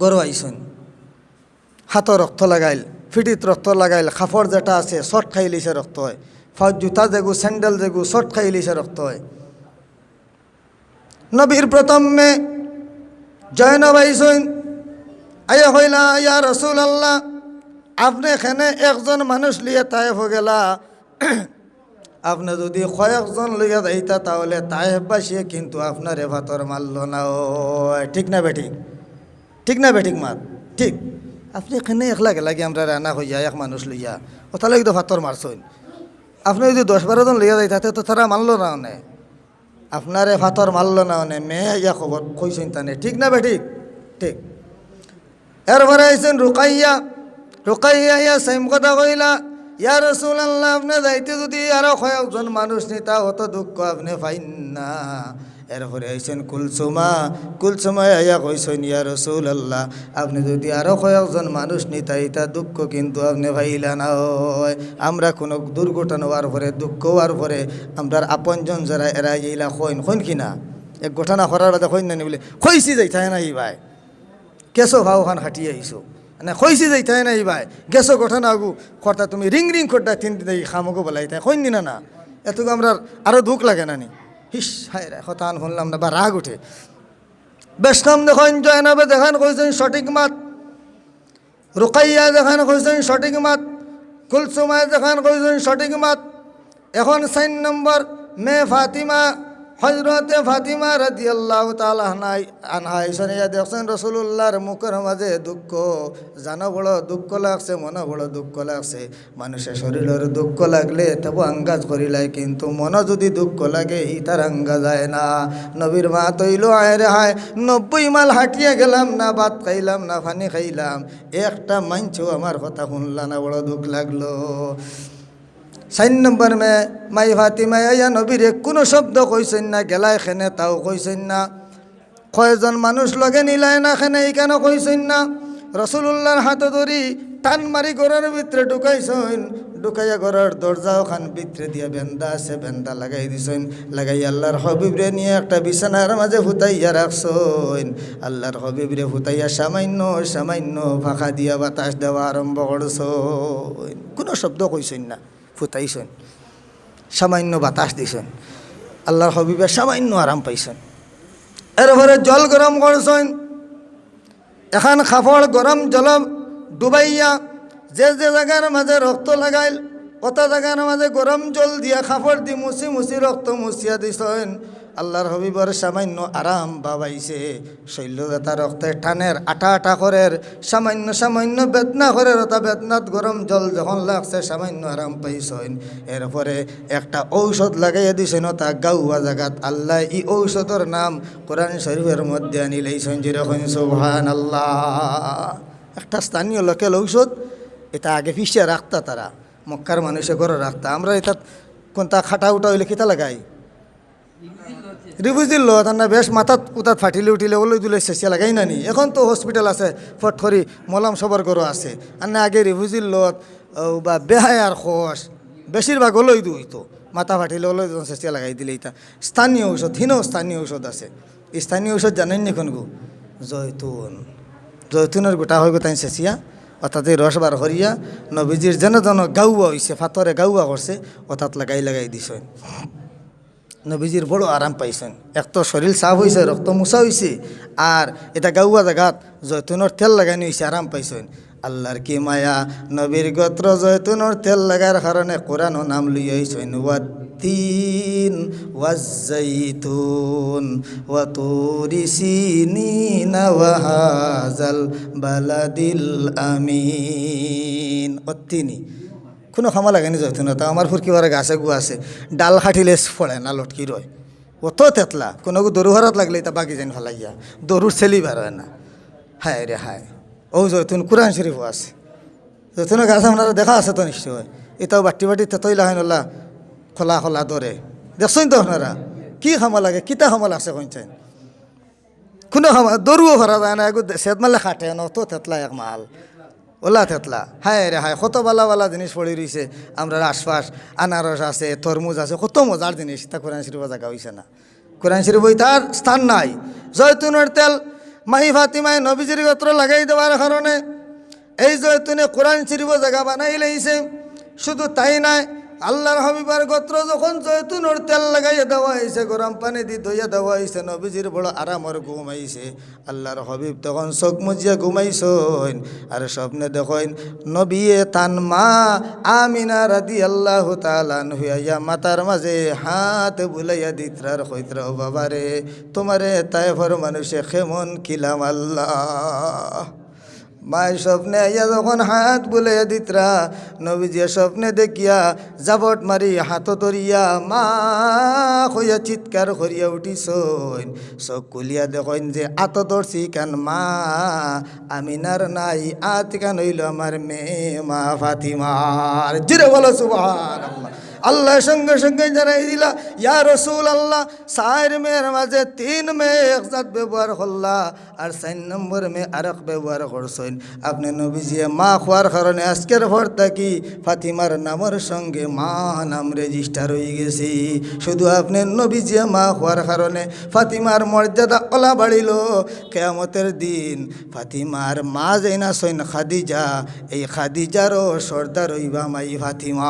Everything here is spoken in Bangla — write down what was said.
গরু আইসন হাতও রক্ত লাগাইল, ফিটিত রক্ত লাগাইল, খাফড় যেটা আছে শর্ট খাইলিছে রক্ত হয়, ফাউত জুতা যেগু স্যান্ডেল যেগু শর্ট খাইলিছে রক্ত হয়। নবীর প্রথমে জয়নব আইসন আয়া হইলা ইয়া রসুল আল্লাহ, আপনি এখানে একজন মানুষ লিয়ে তায়েফ গেলা, আপনি যদি কয়েকজন লইয়া যাইতা তাহলে তায়েফ বাসিয়ে কিন্তু আপনার এভাতর মারল না। ও ঠিক না বেঠিক? ঠিক না বেঠিক মাত? ঠিক। আপনি এখানে একলা গেলা কি আমরা রানা হইয়া এক মানুষ লইয়া ওটা লাগি তো ভাতর মারছইন। আপনি যদি 10-12 জন লইয়া যাইতাতে তো তারা মানল না অনে, আপনারে ভাতর মারল না অনে, মেয়ে ইয়া খবর কইসইন তানে। ঠিক না বেঠিক? ঠিক। এরপরে আইসেন রুকাইয়া, রুকাইয়া ইয়া সেম কথা কইলা, ইয়া রাসূলুল্লাহ আপনি যাইতে যদি আরো কয়েকজন মানুষ নিতা অত দুঃখ আপনি পাইন না। এরপরে আইসেন কুলসুমা, কুলসুমা আয়া কইসেন ইয়া রাসূলুল্লাহ আপনি যদি আরো কয়েকজন মানুষ নিতা এটা দুঃখ কিন্তু আপনি পাইলা না। হয় আমরা কোনো দুর্ঘটনা হওয়ার পরে দুঃখ হওয়ার পরে আমরার আপনজন যারা এরা এইলা কইন কইন কিনা এক ঘটনা করার বাদে কইন না বলে কইছি যাইতা না ই ভাই কেসো ভাও খান খাটিয়ে আইসো না কইছি যাইতাই নাই ভাই গেছো ঘটনা আগু কর্তা তুমি রিং রিং করতা 3 দিন এই খামগো বলাইতাই কইন না না এতগো আমরা আরো দুঃখ লাগে না নি। হিস হায় রে হতান শুনলাম না বা রাগ উঠে। বেশকাম দেখেন জয়নবে দেখান কইছেন সঠিক মাত, রুকাইয়া দেখান কইছেন সঠিক মাত, কুলসুমা দেখান কইছেন সঠিক মাত। এখন 4 নম্বর মেয়ে ফাতিমা, হযরতে ফাতিমা রাদিয়াল্লাহু তাআলা আনহা ইসনিয়া দেখছেন রাসূলুল্লাহর মুখের মাঝে দুঃখ, জানো বড় দুঃখ লাগছে, মনে বড় দুঃখ লাগছে। মানুষের শরীরের দুঃখ লাগলে তবু আঙ্গাজ করিলাই, কিন্তু মন যদি দুঃখ লাগে ইতার আঙ্গা যায় না। নবীর মা তৈল আয় রে হায় 90 মাইল হাঁটিয়ে গেলাম না, ভাত খাইলাম না, পানি খাইলাম, একটা মাইনছেও আমার কথা শুনলা না, বড় দুঃখ লাগলো। 4 নম্বর মাই ফাতিমা ইয়া নবীর কোনো শব্দ কইছেন না, গেলাই খেনে তাও কইছেন না, কয়জন মানুষ লগে নিলাই না খেনে এইখানে কইছেন না। রসুলুল্লাহর হাতে ধরি টান মারি ঘরের ভিতরে ঢুকাইছেন, ঢুকাইয়া ঘরের দরজা ওখান ভিতরে দিয়া বেন্দা আছে, বেন্দা লাগাই দিছেন, লাগাই আল্লাহর হবিবরে নিয়ে একটা বিছানার মাঝে ফুটাইয়া রাখছেন। আল্লাহর হবিবরে ফুটাইয়া সামান্য সামান্য ফাঁকা দিয়া বাতাস দেওয়া আরম্ভ করছেন। কোনো শব্দ কইছেন না, ফুটাইছেন, সামান্য বাতাস দিছেন, আল্লাহর হবিবে সামান্য আরাম পাইছেন। এরপরে জল গরম করছেন, এখন খাফড় গরম জল ডুবাইয়া যে যে জায়গার মাঝে রক্ত লাগাইল কত জায়গার মাঝে গরম জল দিয়া খাফড় দি মুছি মুছি রক্ত মুছিয়া দিছেন। আল্লাহর হবিবর সামান্য আরাম বাবাইছে, শৈল্যতা রক্তের টানের আটা আটা করে সামান্য সামান্য বেদনা করে, ওটা বেদনাত গরম জল যখন লাগছে সামান্য আরাম পাইছেন। এরপরে একটা ঔষধ লাগাইয়া দিছেন ওটা গাউয়া জাগাত। আল্লাহ ই ঔষধের নাম কোরআন শরীফের মধ্যে আনিলেইছেন, যেরকম সুবহানাল্লাহ। একটা স্থানীয় লোকাল ঔষধ, এটা আগে পিছিয়ে রাখতা, তারা মক্কার মানুষে করে রাখতা। আমরা এটা কোনটা খাটা উঠা হইলে কিতা লাগাই রিভিউজিল লো, তার না বেশ মাথাত উতাত ফাটিলে উঠিলে ওলই তুলে শেষিয়া লাগাই না নি। এখন তো হসপিটাল আছে ফটখরি মলম সবার গরো আছে, আর না আগে রিভিউজিল লত বা বেহায়ার খোস বেশিরভাগ ওলই হইতো, মাথা ফাটিলে ওলই শেষিয়া লাগাই দিলে। এটা স্থানীয় ঔষধ, হিনও স্থানীয় ঔষধ আছে। এই স্থানীয় ঔষধ জানেন নি কোন গো? জয়তুন, জয়তুনের গোটা হয়ে গো তাই শেষিয়া অর্থাৎ এই রস বার হরিয়া নবীজির যেন যেন গাউয়া হয়েছে, ফাতরে গাউয়া করছে, অর্থাৎ লাগাই লাগাই দিছে। নবীজির বড় আরাম পাইছেন, এক তো শরীর সাফ হয়েছে, রক্ত মুছা হয়েছে, আর এটা গাউয়া জায়গাত জয়তুনের তেল লাগানি হয়েছে, আরাম পাইছেন। আল্লাহর কি মায়া, নবীর গোত্র জয়তুনের তেল লাগার কারণে কোরআনও নাম লইয়াইছেন, ওয়াত্তিন ওয়াজ্জাইতুন ওয়া তুরি সিনিনা ওয়া হাযাল বালাদিল আমিন। অত্তিনি কোনো খামা লাগেনি জয়তুন, তা আমার ফুরকিবার গাছে গু আছে, ডাল খাটিলে ফলে না, লটকি রয়, অত তেতলা। কোনো দরু হারাত লাগলে তা বাকি যেন ফেলাইয়া দরুর ছেলি বার হয় না। হায় রে হায়, ও জয়তুন কোরআন শরীফও আছে, জয়তুনের গাছ আপনারা দেখা আছে তো নিশ্চয়। এটাও বাটি বাটি তেতই লাগাইনলা খোলা খোলা দরে দেখছেন তো আপনারা। কি খামা লাগে, কিতা খামা লাগছে কইছেন? কোনো খামা দরুও ভরা যায় না, এগো সেদ মারলে খাটে না, অত তেতলা এক মাল ওলা থেতলা। হায় রে হায়, কত বালা বালা জিনিস পড়ে রয়েছে আমরা আশপাশ, আনারস আছে, তরমুজ আছে, কত মজার জিনিস, তা কোরআন শরীফ জায়গা হয়েছে না। কোরআন শরীফ বই তার স্থান নাই। জয়তুনের তেল মাহি ফাতিমায় নবীজির গোত্র লাগাই দেওয়ার কারণে এই জয়তুনে কোরআন শরীফও জায়গা বানাই লাইছে। শুধু তাই নাই, আল্লাহর হাবিবার গোত্র যখন জয়তুনের তেল লাগাইয়া দেওয়া হয়েছে, গরম পানি দিয়ে ধুইয়া দেওয়া হয়েছে, নবীজির বড় আরামর ঘুমাইছে। আল্লাহর হাবিব তখন চোখ মুজিয়া ঘুমাইছেন, আর স্বপ্নে দেখেন নবিয়ে তান মা আমিনা রাদিয়াল্লাহু তাআলা আনহা মাতার মাঝে হাত বুলাইয়া দিতরার কইতরা, ও বাবারে তোমারে তায়েফের মানুষে কেমন কিলাম আল্লাহ। মায় স্বপ্নে আইয়া যখন হাত বুলাইয়া দিতরা, নবীজি স্বপ্নে দেখিয়া জাবট মারি হাত ধরিয়া মা হইয়া চিৎকার করিয়া উঠিছইন। চোখ কুলিয়া দেখেন যে আত ধরছি কান মা আমিনার নাই, আত কান হইল আমার মেয়ে মা ফাতিমার। জিরে বলো সুবহানাল্লাহ। আল্লাহ সঙ্গে সঙ্গে জানাই দিলা, ইয়া রসুল আল্লাহ, 4 মেয়ের মাঝে 3 মেয়ে একসাথ ব্যবহার করলা, আর 4 নম্বর মেয়ে আরেক ব্যবহার করছেন। আপনি নবীজিয়ে মা হওয়ার কারণে আজকের পর থাকি ফাতিমার নামের সঙ্গে মা নাম রেজিস্টার হয়ে গেছে। শুধু আপনি নবীজিয়ে মা হওয়ার কারণে ফাতিমার মর্যাদা ওলা বাড়িল। কিয়ামতের দিন ফাতিমার মা যেনা সৈন খাদিজা, এই খাদিজারও সর্দার হইবা মাই ফাতিমা।